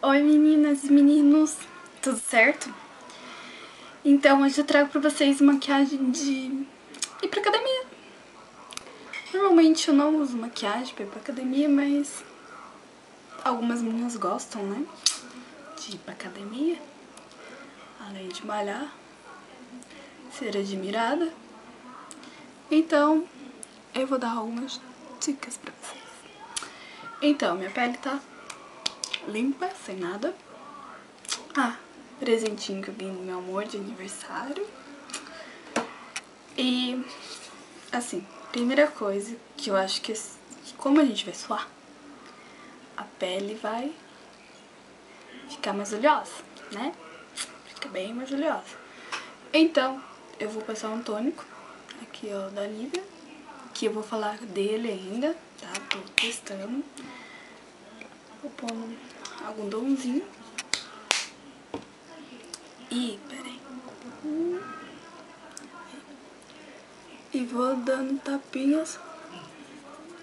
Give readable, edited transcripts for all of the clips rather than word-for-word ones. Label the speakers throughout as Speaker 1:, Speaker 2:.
Speaker 1: Oi meninas e meninos, tudo certo? Então hoje eu trago pra vocês maquiagem de ir pra academia. Normalmente eu não uso maquiagem pra ir pra academia, mas algumas meninas gostam, né? De ir pra academia, além de malhar, ser admirada. Então eu vou dar algumas dicas pra vocês. Então, minha pele tá limpa, sem nada. Presentinho que eu ganhei do meu amor de aniversário. E, assim, primeira coisa que eu acho que, como a gente vai suar, a pele vai ficar mais oleosa, né? Fica bem mais oleosa. Então, eu vou passar um tônico, aqui ó, da Nivea, que eu vou falar dele ainda, tá? Tô testando. Vou pôr um algodãozinho. E, peraí. E vou dando tapinhas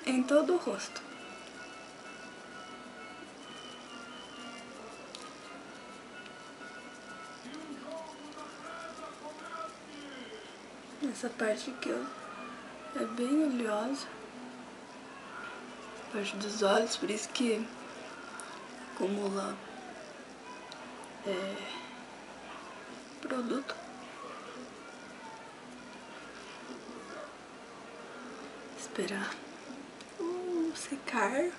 Speaker 1: em todo o rosto. Essa parte aqui, ó, é bem oleosa. A parte dos olhos, por isso que acumula produto. Esperar secar.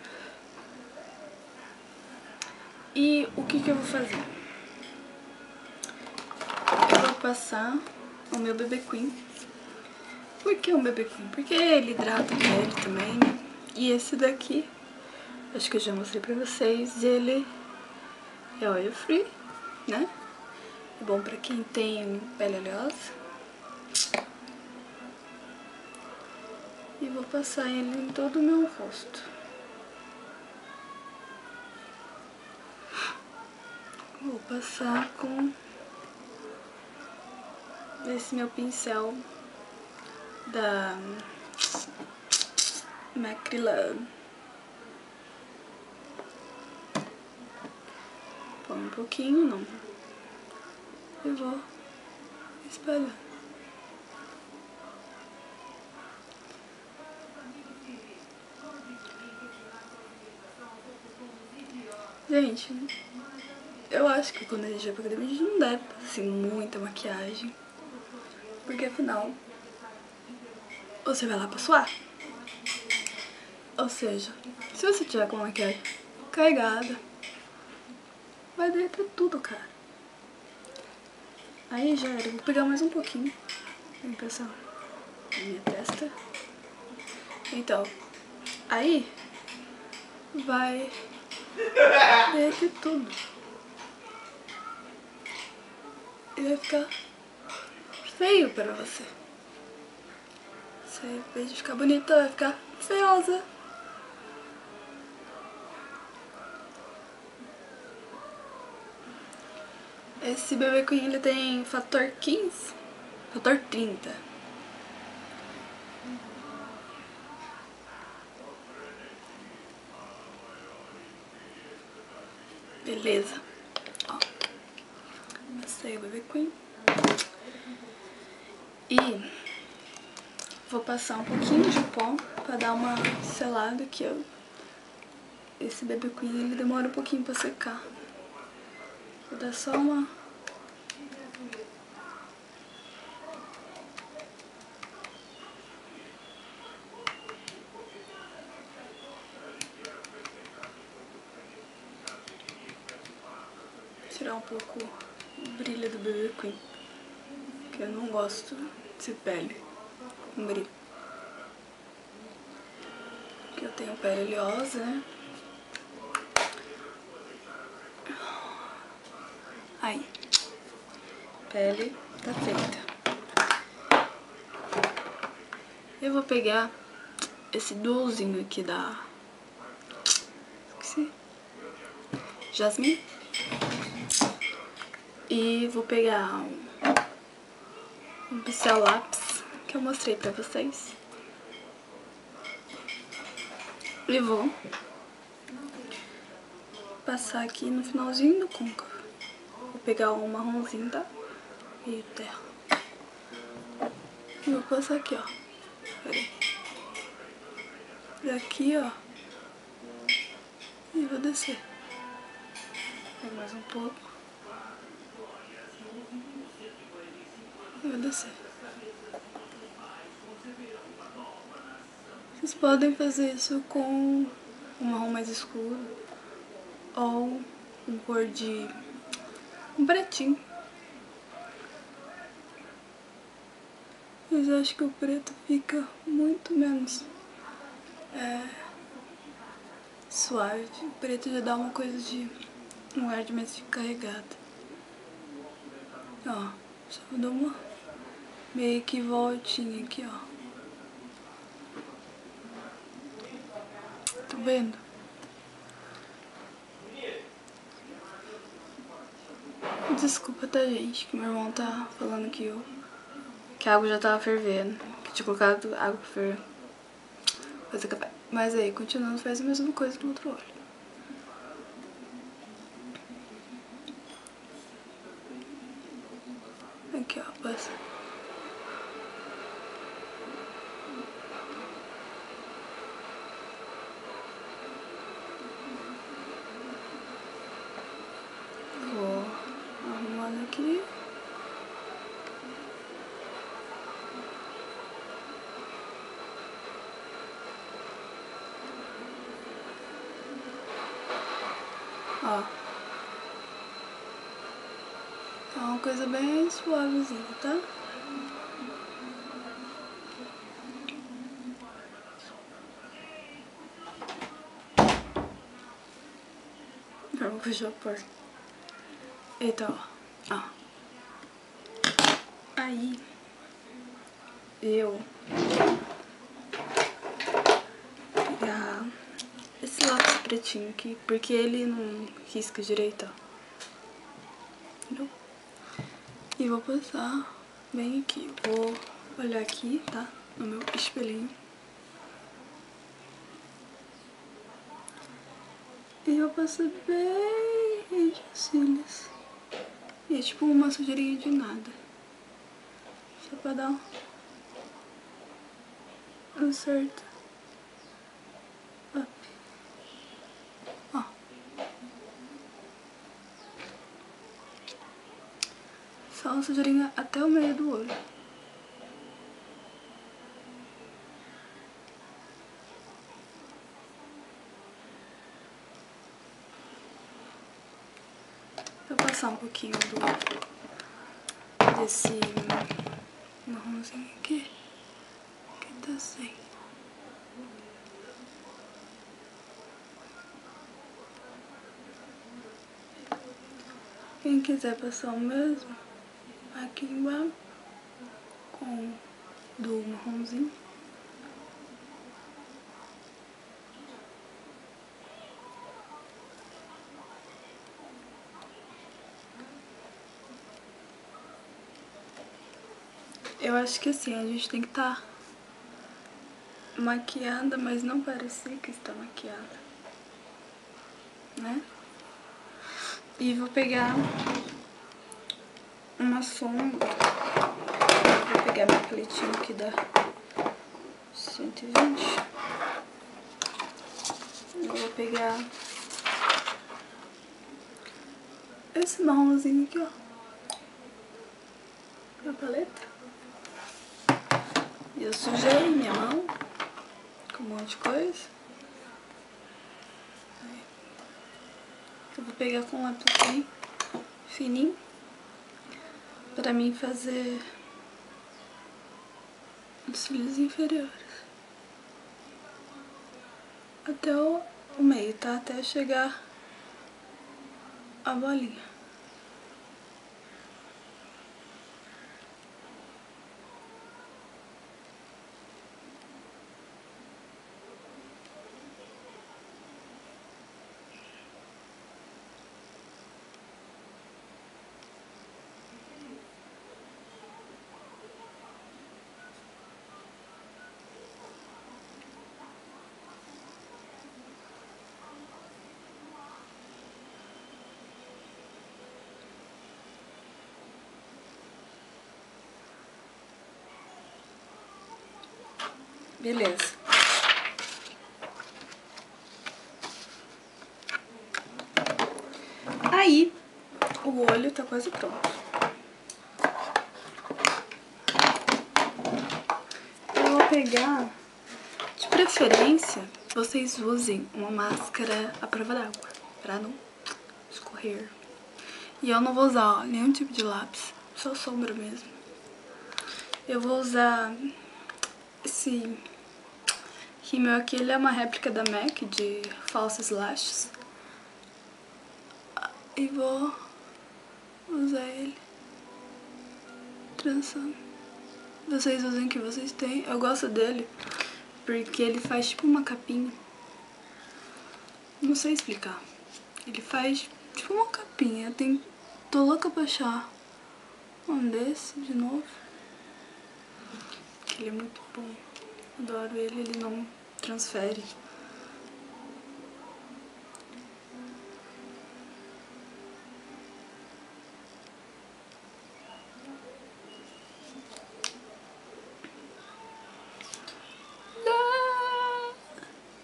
Speaker 1: E o que eu vou fazer? Eu vou passar o meu BB Cream. Por que o BB Cream? Porque ele hidrata a pele também, né? E esse daqui, acho que eu já mostrei pra vocês, ele é oil free, né? É bom pra quem tem pele oleosa. E vou passar ele em todo o meu rosto. Vou passar com esse meu pincel da Macrylan. Põe um pouquinho, não. E vou espalhar. Gente, eu acho que quando a gente vai pra academia, a gente não deve passar assim muita maquiagem. Porque afinal, você vai lá pra suar. Ou seja, se você tiver com a maquiagem carregada, vai dar pra tudo, cara. Aí já era, eu vou pegar mais um pouquinho. Vem passar na minha testa. Então, aí vai derreter tudo. E vai ficar feio pra você. Você, em vez de ficar bonita, vai ficar feiosa. Esse BB Cream, ele tem fator 15, fator 30. Beleza. Ó, passei o BB Cream. E vou passar um pouquinho de pó pra dar uma selada que esse BB Cream, ele demora um pouquinho pra secar. Vou dar só uma... tirar um pouco o brilho do BB Cream, porque eu não gosto de pele com brilho. Porque eu tenho pele oleosa, né? Aí, pele tá feita. Eu vou pegar esse dualzinho aqui da... esqueci. Jasmine. E vou pegar um pincel lápis que eu mostrei pra vocês. E vou passar aqui no finalzinho do côncavo. Vou pegar um marronzinho, tá? E terra. E vou passar aqui, ó. Peraí. Daqui, ó. E vou descer. Pega mais um pouco. E vou descer. Vocês podem fazer isso com um marrom mais escuro. Ou um cor de... um pretinho. Mas eu acho que o preto fica muito menos suave. O preto já dá uma coisa de... um ar de mais carregado. Ó, só vou dar uma meio que voltinha aqui, ó. Tá vendo? Desculpa, tá, gente, que meu irmão tá falando que a água já tava fervendo. Que tinha colocado água pra ferver. Fazer café. Mas aí, continuando, faz a mesma coisa no outro olho. Aqui, ó, passa. Vou arrumando aqui. Ó. É uma coisa bem suavezinha, tá? Eu vou fechar a porta. Eita, ó. Aí, eu pegar esse lápis pretinho aqui, porque ele não risca direito, ó. Entendeu? E vou passar bem aqui. Vou olhar aqui, tá? No meu espelhinho. E eu passo bem entre os cílios. E é tipo uma sujeirinha de nada. Só pra dar um certo up. Ó. Só uma sujeirinha até o meio do olho. Vou passar um pouquinho desse marronzinho aqui, que tá sem. Quem quiser passar o mesmo, aqui embaixo, com do marronzinho. Eu acho que assim, a gente tem que estar maquiada, mas não parecer que está maquiada, né? E vou pegar uma sombra. Vou pegar minha paletinha aqui da 120. Eu vou pegar esse marronzinho aqui, ó. Na paleta. E eu sujei minha mão com um monte de coisa. Eu vou pegar com um lápis bem fininho pra mim fazer os cílios inferiores. Até o meio, tá? Até chegar a bolinha. Beleza. Aí, o olho tá quase pronto. Eu vou pegar, de preferência, vocês usem uma máscara à prova d'água, pra não escorrer. E eu não vou usar, ó, nenhum tipo de lápis, só sombra mesmo. Eu vou usar esse rímel aqui, ele é uma réplica da MAC de False Lashes. E vou usar ele trançando. Vocês usem o que vocês têm. Eu gosto dele porque ele faz tipo uma capinha. Não sei explicar. Ele faz tipo uma capinha. Tô louca pra achar um desse de novo. Porque ele é muito bom. Adoro ele, ele não transfere.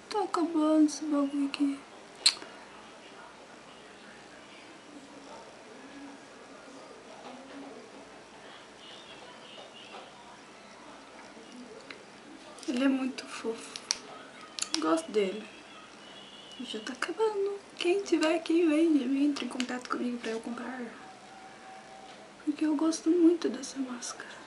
Speaker 1: Tá acabando esse bagulho aqui. Ele é muito fofo. Gosto dele. Já tá acabando. Quem tiver aqui, entre em contato comigo pra eu comprar. Porque eu gosto muito dessa máscara.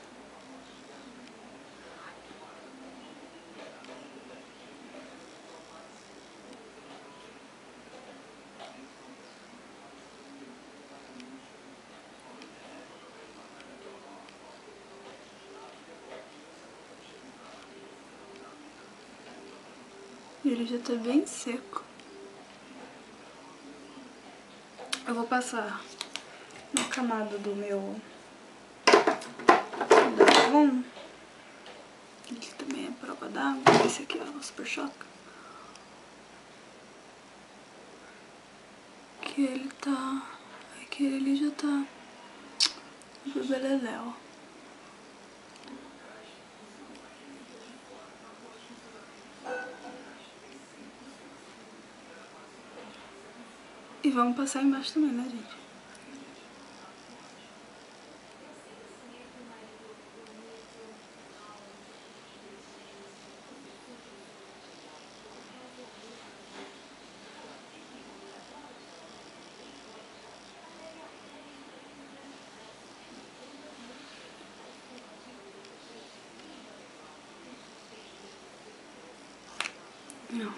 Speaker 1: E ele já tá bem seco. Eu vou passar na camada do meu da Avon. Ele também é prova d'água. Esse aqui é o Super Choque. Que ele tá... Aqui ele já tá... beleléu. E vamos passar embaixo também, né, gente? Não.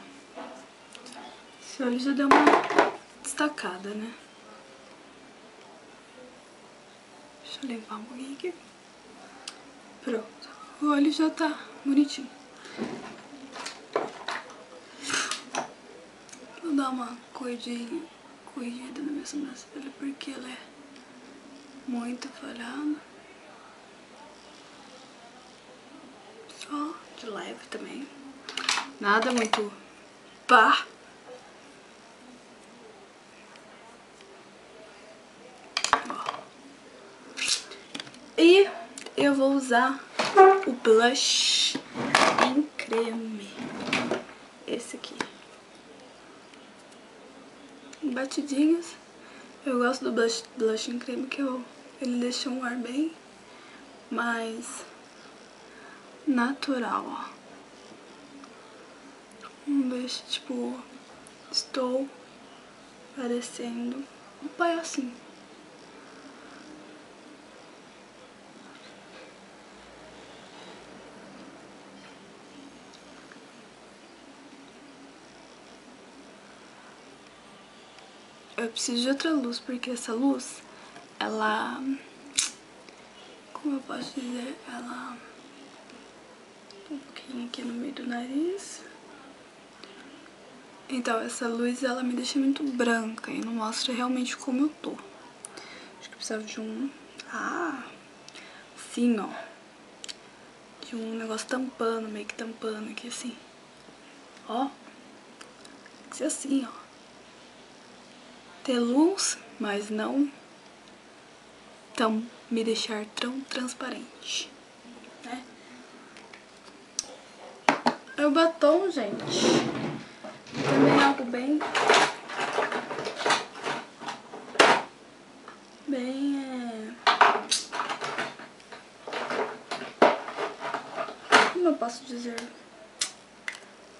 Speaker 1: Esse olho já deu uma destacada, né? Deixa eu limpar um pouquinho aqui. Pronto. O olho já tá bonitinho. Vou dar uma corrigida na minha sobrancelha porque ela é muito falhada. Só de leve também. Nada muito pá. E eu vou usar o blush em creme. Esse aqui. Batidinhas. Eu gosto do blush em creme que ele deixa um ar bem mais natural, ó. Vamos ver se, tipo, estou parecendo um palhacinho. Eu preciso de outra luz, porque essa luz, ela... Como eu posso dizer? Ela... Um pouquinho aqui no meio do nariz. Então, essa luz, ela me deixa muito branca e não mostra realmente como eu tô. Acho que precisava de um... Assim, ó. De um negócio tampando, meio que tampando aqui, assim. Ó. Tem que ser assim, ó. Ter luz, mas não me deixar tão transparente, né? O batom, gente, também é algo bem como eu posso dizer?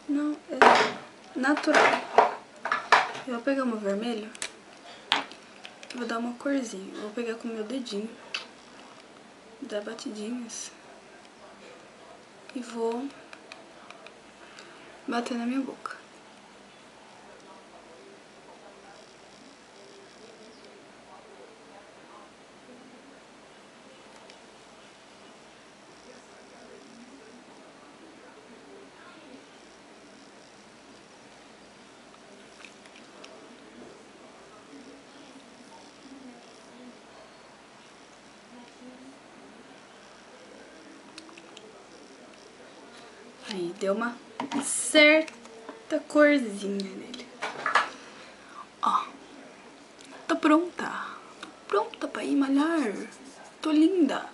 Speaker 1: Não, é natural. Eu vou pegar uma vermelho e vou dar uma corzinha. Eu vou pegar com o meu dedinho, dar batidinhas e vou bater na minha boca. Aí, deu uma certa corzinha nele. Ó, tô pronta. Tô pronta pra ir malhar. Tô linda.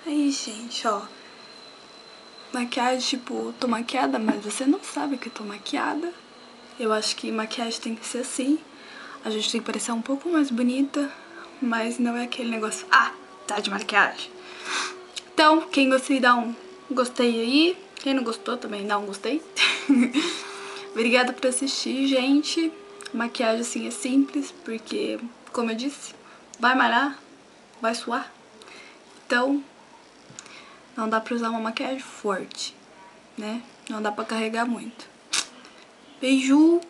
Speaker 1: Aí, gente, ó. Maquiagem, tipo, tô maquiada, mas você não sabe que eu tô maquiada. Eu acho que maquiagem tem que ser assim. A gente tem que parecer um pouco mais bonita, mas não é aquele negócio, ah, tá de maquiagem. Então, quem gostei, dá um gostei aí. Quem não gostou também, dá um gostei. Obrigada por assistir, gente. Maquiagem assim é simples, porque, como eu disse, vai malhar, vai suar. Então, não dá pra usar uma maquiagem forte, né? Não dá pra carregar muito. Beijo!